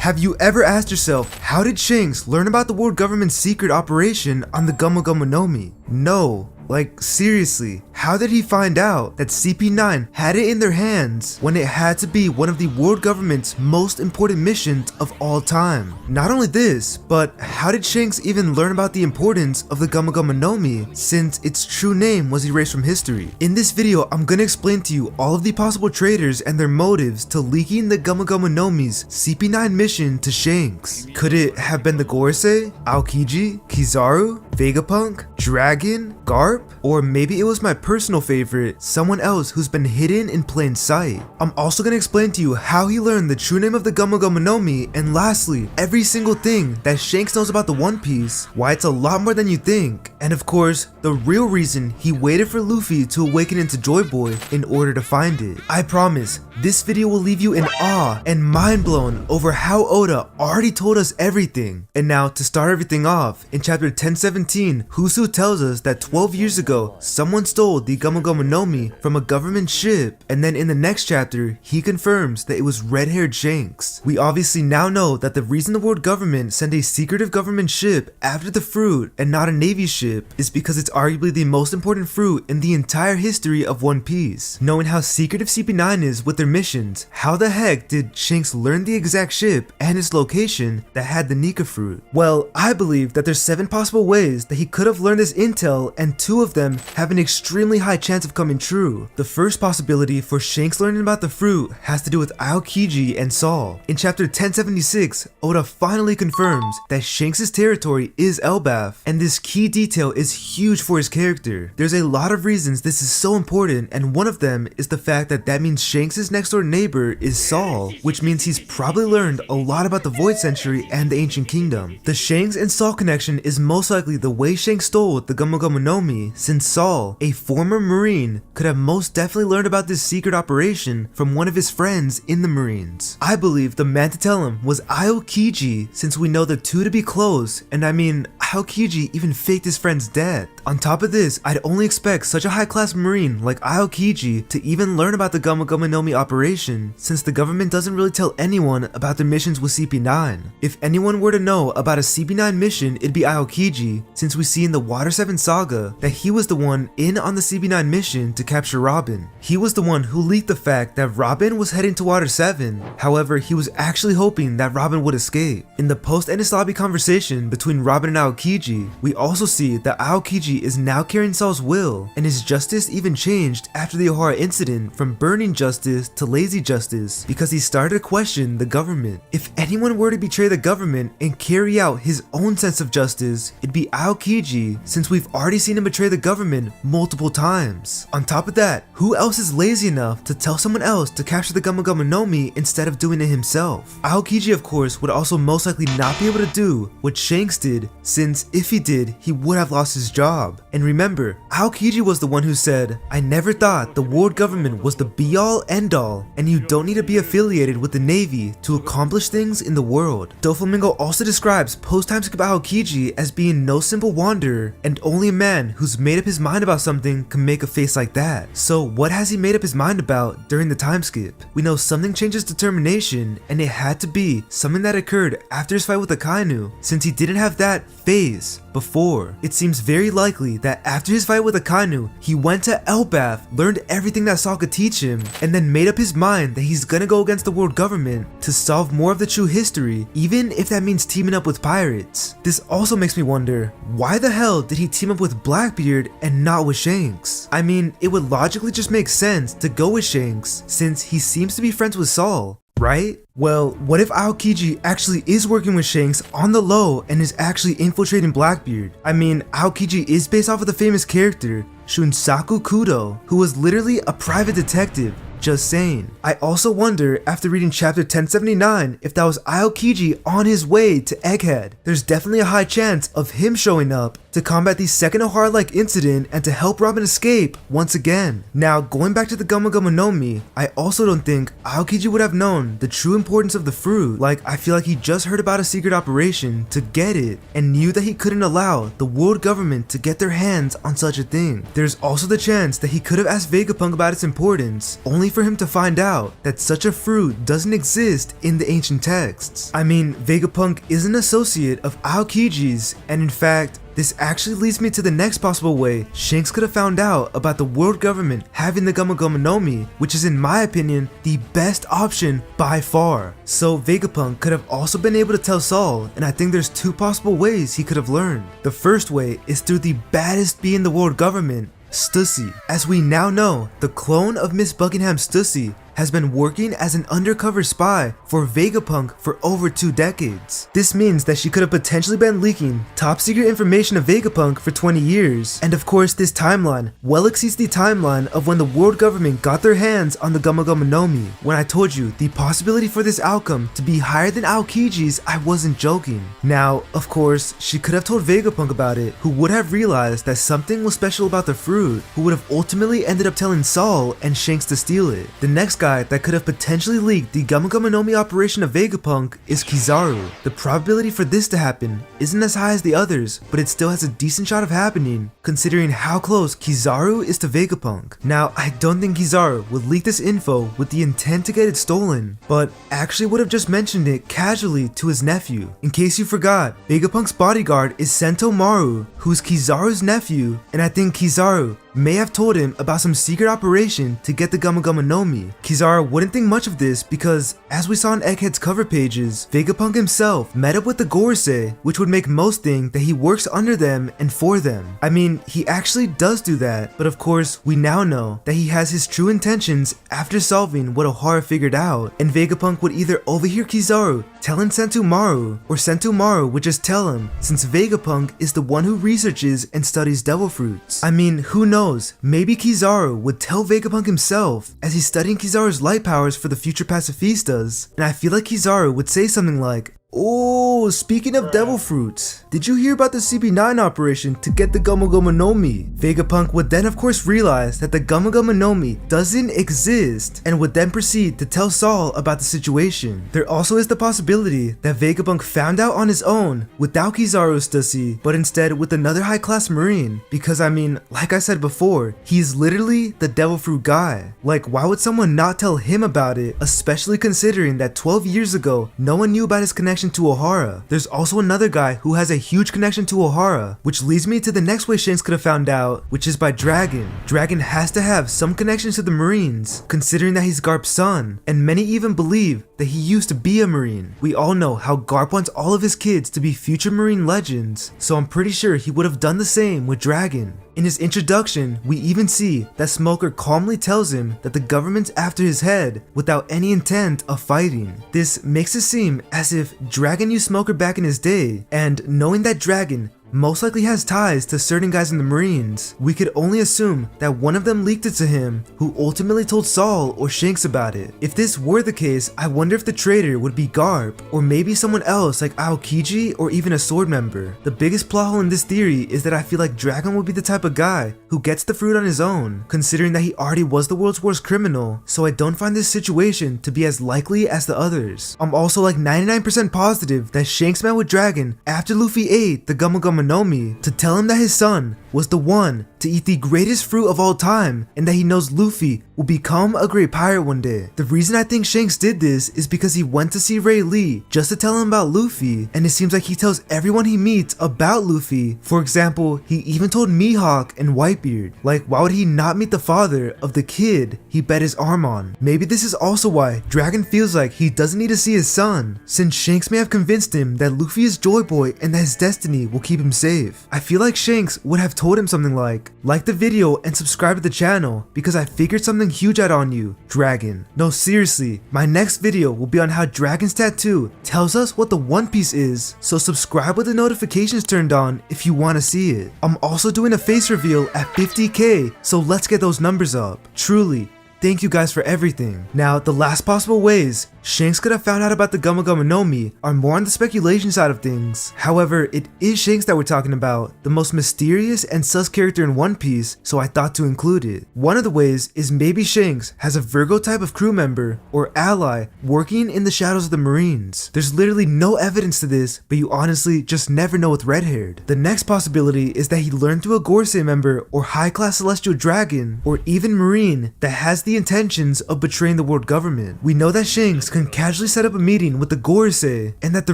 Have you ever asked yourself, how did Shanks learn about the world government's secret operation on the Gomu Gomu No Mi? No. Like, seriously, how did he find out that CP9 had it in their hands when it had to be one of the world government's most important missions of all time? Not only this, but how did Shanks even learn about the importance of the Gomu Gomu No Mi since its true name was erased from history? In this video, I'm gonna explain to you all of the possible traitors and their motives to leaking the Gomu Gomu No Mi's CP9 mission to Shanks. Could it have been the Gorosei, Aokiji, Kizaru, Vegapunk, Dragon, Garp? Or maybe it was my personal favorite, someone else who's been hidden in plain sight. I'm also gonna explain to you how he learned the true name of the Gomu Gomu No Mi, and lastly, every single thing that Shanks knows about the One Piece, why it's a lot more than you think, and of course, the real reason he waited for Luffy to awaken into Joy Boy in order to find it. I promise, this video will leave you in awe and mind blown over how Oda already told us everything. And now, to start everything off, in chapter 1017, Husu tells us that 12 years ago, someone stole the Gomu Gomu No Mi from a government ship, and then in the next chapter, he confirms that it was red-haired Shanks. We obviously now know that the reason the world government sent a secretive government ship after the fruit and not a navy ship is because it's arguably the most important fruit in the entire history of One Piece. Knowing how secretive CP9 is with their missions, how the heck did Shanks learn the exact ship and its location that had the Nika fruit? Well, I believe that there's 7 possible ways that he could have learned this intel, and 2 of them have an extremely high chance of coming true. The first possibility for Shanks learning about the fruit has to do with Aokiji and Saul. In chapter 1076, Oda finally confirms that Shanks' territory is Elbaf, and this key detail is huge for his character. There's a lot of reasons this is so important, and one of them is the fact that means Shanks' next door neighbor is Saul, which means he's probably learned a lot about the Void Century and the Ancient Kingdom. The Shanks and Saul connection is most likely the way Shanks stole the Gomu Gomu No Mi, since Saul, a former Marine, could have most definitely learned about this secret operation from one of his friends in the Marines. I believe the man to tell him was Aokiji, since we know the two to be close, and I mean, Aokiji even faked his friend's death. On top of this, I'd only expect such a high-class Marine like Aokiji to even learn about the Gomu Gomu No Mi operation, since the government doesn't really tell anyone about their missions with CP9. If anyone were to know about a CP9 mission, it'd be Aokiji, since we see in the Water 7 saga that he was the one in on the CP9 mission to capture Robin. He was the one who leaked the fact that Robin was heading to Water 7, however, he was actually hoping that Robin would escape. In the post-Enies Lobby conversation between Robin and Aokiji, we also see that Aokiji is now carrying Saul's will, and his justice even changed after the Ohara incident from burning justice to lazy justice because he started to question the government. If anyone were to betray the government and carry out his own sense of justice, it'd be Aokiji, since we've already seen him betray the government multiple times. On top of that, who else is lazy enough to tell someone else to capture the Gomu Gomu No Mi instead of doing it himself? Aokiji, of course, would also most likely not be able to do what Shanks did, since if he did, he would have lost his job. And remember, Aokiji was the one who said, "I never thought the world government was the be-all end-all, and you don't need to be affiliated with the Navy to accomplish things in the world." Doflamingo also describes post-time skip Aokiji as being no simple wanderer, and only a man who's made up his mind about something can make a face like that. So what has he made up his mind about during the time skip? We know something changed his determination, and it had to be something that occurred after his fight with Akainu, since he didn't have that phase before. It seems very likely that after his fight with Akainu, he went to Elbaf, learned everything that Saul could teach him, and then made up his mind that he's gonna go against the world government to solve more of the true history, even if that means teaming up with pirates. This also makes me wonder, why the hell did he team up with Blackbeard and not with Shanks? I mean, it would logically just make sense to go with Shanks, since he seems to be friends with Saul, right? Well, what if Aokiji actually is working with Shanks on the low and is actually infiltrating Blackbeard? I mean, Aokiji is based off of the famous character Shunsaku Kudo, who was literally a private detective. Just saying. I also wonder, after reading chapter 1079, if that was Aokiji on his way to Egghead. There's definitely a high chance of him showing up to to combat the second Ohara-like incident and to help Robin escape once again. Now, going back to the Gomu Gomu No Mi, I also don't think Aokiji would have known the true importance of the fruit. Like, I feel like he just heard about a secret operation to get it and knew that he couldn't allow the world government to get their hands on such a thing. There's also the chance that he could have asked Vegapunk about its importance, only for him to find out that such a fruit doesn't exist in the ancient texts. I mean, Vegapunk is an associate of Aokiji's, and in fact, this actually leads me to the next possible way Shanks could have found out about the world government having the Gomu Gomu No Mi, which is in my opinion the best option by far. So Vegapunk could have also been able to tell Saul, and I think there's two possible ways he could have learned. The first way is through the baddest bee in the world government, Stussy. As we now know, the clone of Miss Buckingham's Stussy has been working as an undercover spy for Vegapunk for over 2 decades. This means that she could have potentially been leaking top secret information of Vegapunk for 20 years. And of course, this timeline well exceeds the timeline of when the world government got their hands on the Gomu Gomu No Mi. When I told you the possibility for this outcome to be higher than Aokiji's, I wasn't joking. Now, of course, she could have told Vegapunk about it, who would have realized that something was special about the fruit, who would have ultimately ended up telling Saul and Shanks to steal it. The next guy that could have potentially leaked the Gomu Gomu No Mi operation of Vegapunk is Kizaru. The probability for this to happen isn't as high as the others, but it still has a decent shot of happening, considering how close Kizaru is to Vegapunk. Now, I don't think Kizaru would leak this info with the intent to get it stolen, but actually would have just mentioned it casually to his nephew. In case you forgot, Vegapunk's bodyguard is Sento Maru, who's Kizaru's nephew, and I think Kizaru may have told him about some secret operation to get the Gomu Gomu No Mi. Kizaru wouldn't think much of this because, as we saw in Egghead's cover pages, Vegapunk himself met up with the Gorosei, which would make most think that he works under them and for them. I mean, he actually does do that, but of course, we now know that he has his true intentions after solving what Ohara figured out, and Vegapunk would either overhear Kizaru telling Sentu Maru, or Sentu Maru would just tell him, since Vegapunk is the one who researches and studies devil fruits. I mean, who knows, maybe Kizaru would tell Vegapunk himself as he's studying Kizaru's light powers for the future pacifistas, and I feel like Kizaru would say something like, "Oh, speaking of devil fruits, did you hear about the CP9 operation to get the Gomu Gomu No Mi?" Vegapunk would then of course realize that the Gomu Gomu No Mi doesn't exist and would then proceed to tell Saul about the situation. There also is the possibility that Vegapunk found out on his own without Kizaru's Stussy, but instead with another high class marine, because I mean, like I said before, he's literally the devil fruit guy. Like, why would someone not tell him about it, especially considering that 12 years ago no one knew about his connection to Ohara. There's also another guy who has a huge connection to Ohara, which leads me to the next way Shanks could have found out, which is by Dragon. Dragon has to have some connections to the Marines, considering that he's Garp's son, and many even believe that he used to be a Marine. We all know how Garp wants all of his kids to be future Marine legends, so I'm pretty sure he would have done the same with Dragon. In his introduction, we even see that Smoker calmly tells him that the government's after his head without any intent of fighting. This makes it seem as if Dragon used Smoker back in his day, and knowing that Dragon most likely has ties to certain guys in the Marines, we could only assume that one of them leaked it to him, who ultimately told Saul or Shanks about it. If this were the case, I wonder if the traitor would be Garp, or maybe someone else like Aokiji or even a sword member. The biggest plot hole in this theory is that I feel like Dragon would be the type of guy who gets the fruit on his own, considering that he already was the world's worst criminal, so I don't find this situation to be as likely as the others. I'm also like 99% positive that Shanks met with Dragon after Luffy ate the Gomu Gomu No Mi to tell him that his son was the one to eat the greatest fruit of all time, and that he knows Luffy will become a great pirate one day. The reason I think Shanks did this is because he went to see Ray Lee just to tell him about Luffy, and it seems like he tells everyone he meets about Luffy. For example, he even told Mihawk and Whitebeard. Like, why would he not meet the father of the kid he bet his arm on? Maybe this is also why Dragon feels like he doesn't need to see his son, since Shanks may have convinced him that Luffy is Joy Boy and that his destiny will keep him safe. I feel like Shanks would have told him something like the video and subscribe to the channel because I figured something huge out on you, Dragon. No, seriously, my next video will be on how Dragon's tattoo tells us what the One Piece is, so subscribe with the notifications turned on if you want to see it. I'm also doing a face reveal at 50k, so let's get those numbers up. Truly, thank you guys for everything. Now, the last possible ways Shanks could have found out about the Gomu Gomu No Mi are more on the speculation side of things. However, it is Shanks that we're talking about, the most mysterious and sus character in One Piece, so I thought to include it. One of the ways is maybe Shanks has a Virgo type of crew member or ally working in the shadows of the Marines. There's literally no evidence to this, but you honestly just never know with red-haired. The next possibility is that he learned through a Gorosei member or high-class celestial dragon or even Marine that has the intentions of betraying the world government. We know that Shanks can casually set up a meeting with the Gorosei, and that the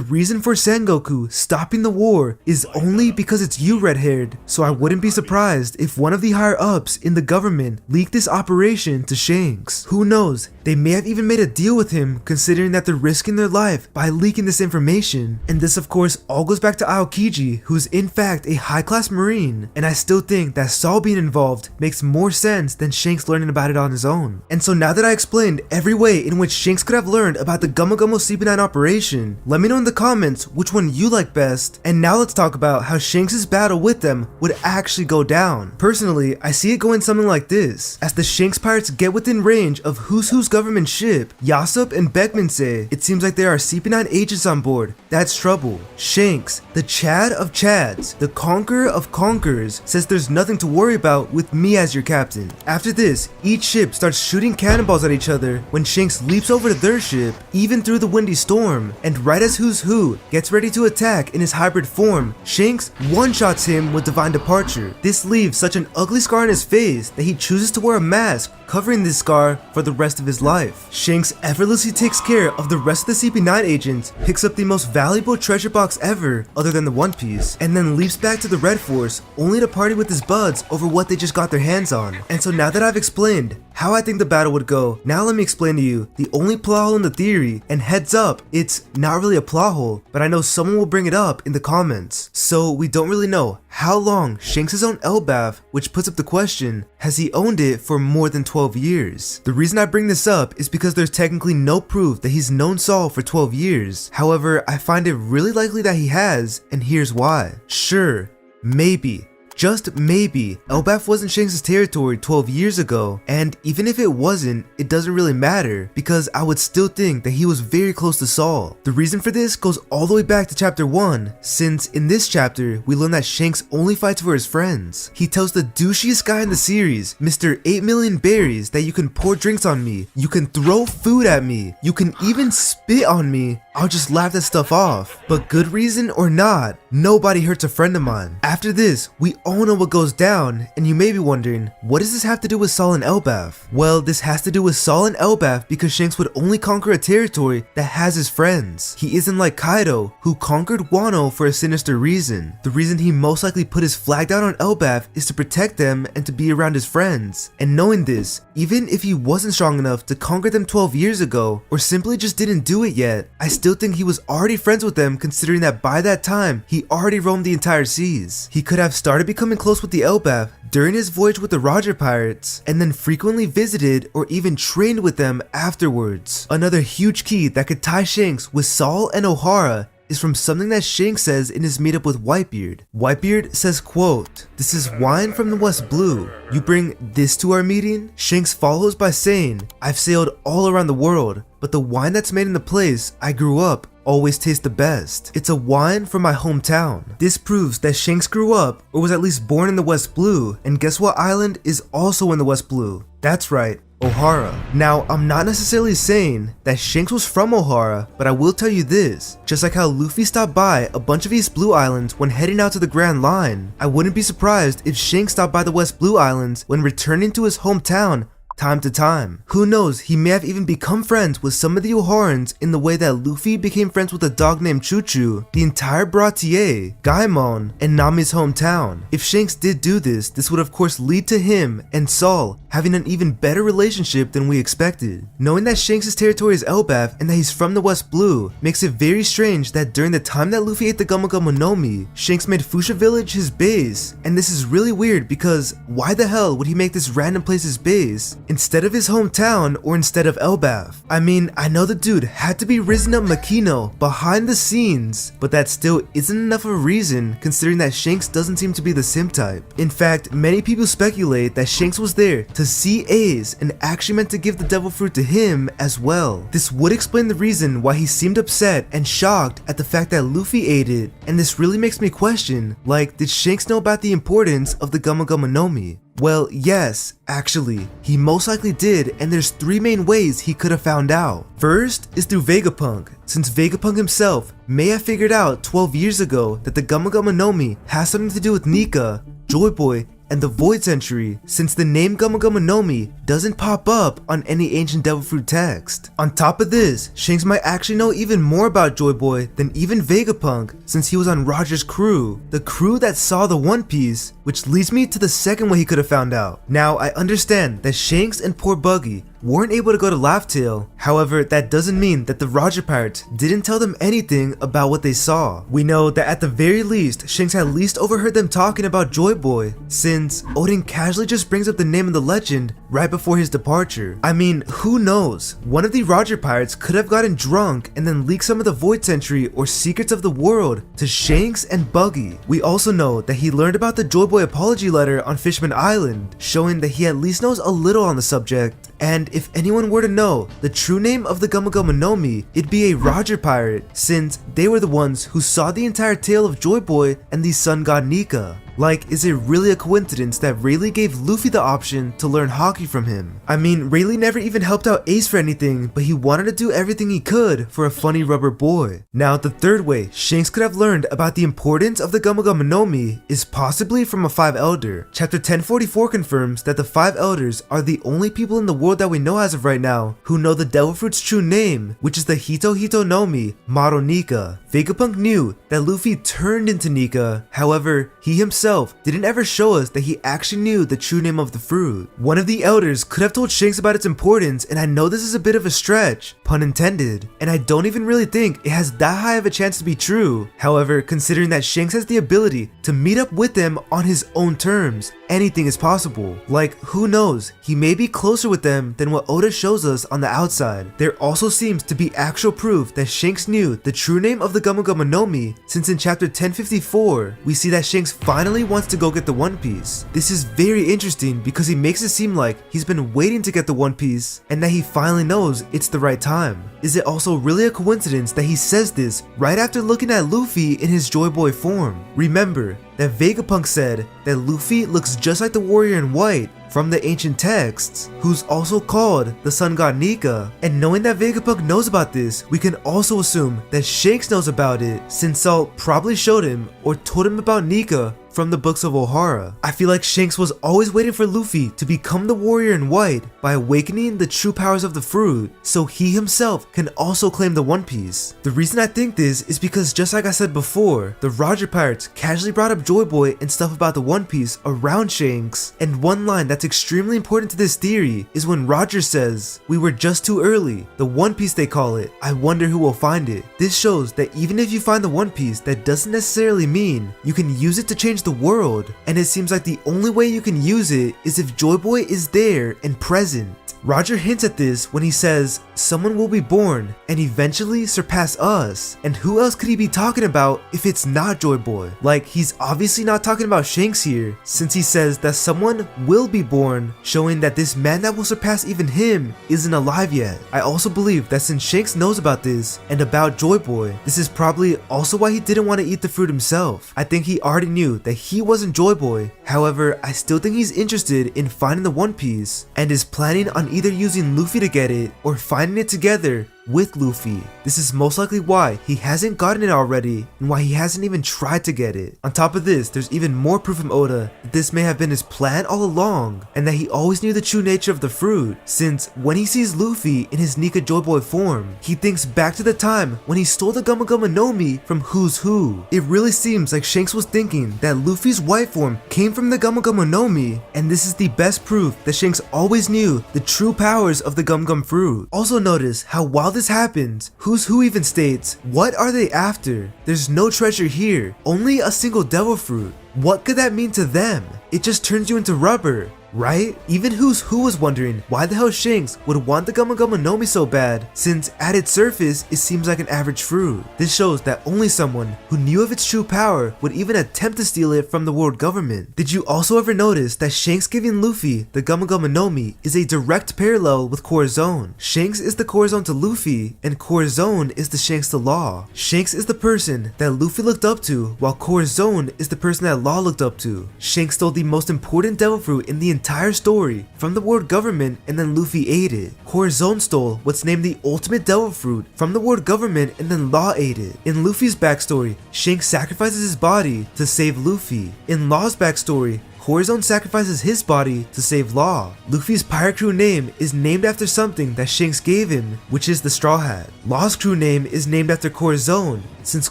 reason for Sengoku stopping the war is only because it's you, red-haired, so I wouldn't be surprised if one of the higher-ups in the government leaked this operation to Shanks. Who knows, they may have even made a deal with him considering that they're risking their life by leaking this information, and this of course all goes back to Aokiji, who's in fact a high-class Marine, and I still think that Saul being involved makes more sense than Shanks learning about it on his own. And so now that I explained every way in which Shanks could have learned about the Gomu Gomu CP9 operation, let me know in the comments which one you like best, and now let's talk about how Shanks' battle with them would actually go down. Personally, I see it going something like this. As the Shanks pirates get within range of who's government ship, Yasop and Beckman say it seems like there are CP9 agents on board. That's trouble. Shanks, the Chad of Chads, the Conqueror of Conquerors, says there's nothing to worry about with me as your captain. After this, each ship starts shooting cannonballs at each other when Shanks leaps over to their ship, even through the windy storm, and right as Who's Who gets ready to attack in his hybrid form, Shanks one-shots him with Divine Departure. This leaves such an ugly scar on his face that he chooses to wear a mask, covering this scar for the rest of his life. Shanks effortlessly takes care of the rest of the CP9 agents, picks up the most valuable treasure box ever other than the One Piece, and then leaps back to the Red Force only to party with his buds over what they just got their hands on. And so now that I've explained how I think the battle would go, now let me explain to you the only plot hole in the theory, and heads up, it's not really a plot hole, but I know someone will bring it up in the comments. So we don't really know how long Shanks' own Elbaf, which puts up the question, has he owned it for more than 12 years? The reason I bring this up is because there's technically no proof that he's known Saul for 12 years. However, I find it really likely that he has, and here's why. Sure, maybe, just maybe, Elbaf wasn't Shanks' territory 12 years ago, and even if it wasn't, it doesn't really matter, because I would still think that he was very close to Saul. The reason for this goes all the way back to chapter 1, since in this chapter, we learn that Shanks only fights for his friends. He tells the douchiest guy in the series, Mr. 8 Million Berries, that you can pour drinks on me, you can throw food at me, you can even spit on me, I'll just laugh that stuff off. But good reason or not, nobody hurts a friend of mine. After this, we all know what goes down, and you may be wondering, what does this have to do with Saul and Elbaf? Well, this has to do with Saul and Elbaf because Shanks would only conquer a territory that has his friends. He isn't like Kaido, who conquered Wano for a sinister reason. The reason he most likely put his flag down on Elbaf is to protect them and to be around his friends. And knowing this, even if he wasn't strong enough to conquer them 12 years ago, or simply just didn't do it yet, I still think he was already friends with them considering that by that time, he already roamed the entire seas. He could have started becoming close with the Elbaf during his voyage with the Roger Pirates, and then frequently visited or even trained with them afterwards. Another huge key that could tie Shanks with Saul and O'Hara is from something that Shanks says in his meetup with Whitebeard. Whitebeard says, quote, "This is wine from the West Blue. You bring this to our meeting?" Shanks follows by saying, "I've sailed all around the world, but the wine that's made in the place I grew up always tastes the best. It's a wine from my hometown." This proves that Shanks grew up, or was at least born in the West Blue, and guess what island is also in the West Blue? That's right, O'Hara. Now, I'm not necessarily saying that Shanks was from O'Hara, but I will tell you this. Just like how Luffy stopped by a bunch of East Blue Islands when heading out to the Grand Line, I wouldn't be surprised if Shanks stopped by the West Blue Islands when returning to his hometown time to time. Who knows, he may have even become friends with some of the O'Harans in the way that Luffy became friends with a dog named Choo-Choo, the entire Bratier, Gaimon, and Nami's hometown. If Shanks did do this, this would of course lead to him and Saul having an even better relationship than we expected. Knowing that Shanks' territory is Elbaf and that he's from the West Blue makes it very strange that during the time that Luffy ate the Gomu Gomu No Mi, Shanks made Fuchsia Village his base, and this is really weird because why the hell would he make this random place his base instead of his hometown or instead of Elbaf? I mean, I know the dude had to be risen up Makino behind the scenes, but that still isn't enough of a reason considering that Shanks doesn't seem to be the simp type. In fact, many people speculate that Shanks was there to cause CAs and actually meant to give the devil fruit to him as well. This would explain the reason why he seemed upset and shocked at the fact that Luffy ate it, and this really makes me question, like, did Shanks know about the importance of the Gomu Gomu No Mi? Well, yes, actually, he most likely did, and there's 3 main ways he could have found out. First is through Vegapunk, since Vegapunk himself may have figured out 12 years ago that the Gomu Gomu No Mi has something to do with Nika, Joy Boy, and the Void Century, since the name Gomu Gomu No Mi doesn't pop up on any ancient devil fruit text. On top of this, Shanks might actually know even more about Joy Boy than even Vegapunk, since he was on Roger's crew, the crew that saw the One Piece, which leads me to the second way he could have found out. Now, I understand that Shanks and poor Buggy weren't able to go to Laugh Tale, however, that doesn't mean that the Roger Pirates didn't tell them anything about what they saw. We know that at the very least, Shanks at least overheard them talking about Joy Boy, since Odin casually just brings up the name of the legend right before his departure. I mean, who knows? One of the Roger Pirates could have gotten drunk and then leaked some of the Void Century or secrets of the world to Shanks and Buggy. We also know that he learned about the Joy Boy apology letter on Fishman Island, showing that he at least knows a little on the subject. And if anyone were to know the true name of the Gomu Gomu No Mi, it'd be a Roger Pirate, since they were the ones who saw the entire tale of Joy Boy and the sun god Nika. Like, is it really a coincidence that Rayleigh gave Luffy the option to learn hockey from him? I mean, Rayleigh never even helped out Ace for anything, but he wanted to do everything he could for a funny rubber boy. Now, the third way Shanks could have learned about the importance of the Gomu Gomu No Mi is possibly from a 5 Elder. Chapter 1044 confirms that the 5 Elders are the only people in the world that we know as of right now who know the Devil Fruit's true name, which is the Hito Hito no Mi, Maro Nika. Vegapunk knew that Luffy turned into Nika, however, he himself didn't ever show us that he actually knew the true name of the fruit. One of the elders could have told Shanks about its importance, and I know this is a bit of a stretch, pun intended, and I don't even really think it has that high of a chance to be true. However, considering that Shanks has the ability to meet up with them on his own terms, anything is possible. Like, who knows, he may be closer with them than what Oda shows us on the outside. There also seems to be actual proof that Shanks knew the true name of the Gomu Gomu No Mi, since in chapter 1054, we see that Shanks finally wants to go get the One Piece. This is very interesting because he makes it seem like he's been waiting to get the One Piece and that he finally knows it's the right time. Is it also really a coincidence that he says this right after looking at Luffy in his Joy Boy form? Remember that Vegapunk said that Luffy looks just like the warrior in white from the ancient texts, who's also called the sun god Nika, and knowing that Vegapunk knows about this, we can also assume that Shanks knows about it, since Salt probably showed him or told him about Nika from the books of Ohara. I feel like Shanks was always waiting for Luffy to become the warrior in white by awakening the true powers of the fruit, so he himself can also claim the One Piece. The reason I think this is because, just like I said before, the Roger Pirates casually brought up Joy Boy and stuff about the One Piece around Shanks, and one line that's extremely important to this theory is when Roger says, "We were just too early, the One Piece they call it, I wonder who will find it." This shows that even if you find the One Piece, that doesn't necessarily mean you can use it to change the world, and it seems like the only way you can use it is if Joy Boy is there and present. Roger hints at this when he says, "Someone will be born and eventually surpass us," and who else could he be talking about if it's not Joy Boy? Like, he's obviously not talking about Shanks here, since he says that someone will be born, showing that this man that will surpass even him isn't alive yet. I also believe that since Shanks knows about this and about Joy Boy, this is probably also why he didn't want to eat the fruit himself. I think he already knew that he wasn't Joy Boy. However, I still think he's interested in finding the One Piece and is planning on either using Luffy to get it or finding it together with Luffy. This is most likely why he hasn't gotten it already and why he hasn't even tried to get it. On top of this, there's even more proof from Oda that this may have been his plan all along and that he always knew the true nature of the fruit, since when he sees Luffy in his Nika Joy Boy form, he thinks back to the time when he stole the Gomu Gomu No Mi from Who's Who. It really seems like Shanks was thinking that Luffy's white form came from the Gomu Gomu No Mi, and this is the best proof that Shanks always knew the true powers of the Gum Gum fruit. Also notice how while this happens, Who's Who even states, "What are they after? There's no treasure here, only a single devil fruit." What could that mean to them? It just turns you into rubber. right? Even Who's Who was wondering why the hell Shanks would want the Gomu Gomu No Mi so bad, since at its surface it seems like an average fruit. This shows that only someone who knew of its true power would even attempt to steal it from the world government. Did you also ever notice that Shanks giving Luffy the Gomu Gomu No Mi is a direct parallel with Corazon? Shanks is the Corazon to Luffy, and Corazon is the Shanks to Law. Shanks is the person that Luffy looked up to, while Corazon is the person that Law looked up to. Shanks stole the most important devil fruit in the entire story from the world government, and then Luffy ate it. Corazon stole what's named the ultimate devil fruit from the world government, and then Law ate it. In Luffy's backstory, Shanks sacrifices his body to save Luffy. In Law's backstory, Corazon sacrifices his body to save Law. Luffy's pirate crew name is named after something that Shanks gave him, which is the Straw Hat. Law's crew name is named after Corazon, since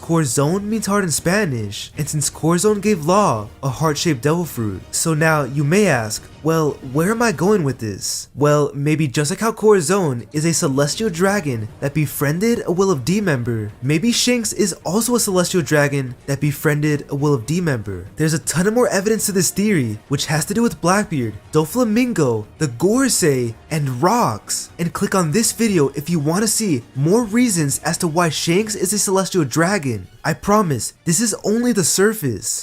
Corazon means heart in Spanish, and since Corazon gave Law a heart-shaped devil fruit. So now you may ask, well, where am I going with this? Well, maybe just like how Corazon is a celestial dragon that befriended a Will of D member, maybe Shanks is also a celestial dragon that befriended a Will of D member. There's a ton of more evidence to this theory, which has to do with Blackbeard, Doflamingo, the Gorosei, and rocks. And click on this video if you want to see more reasons as to why Shanks is a celestial dragon. I promise, this is only the surface.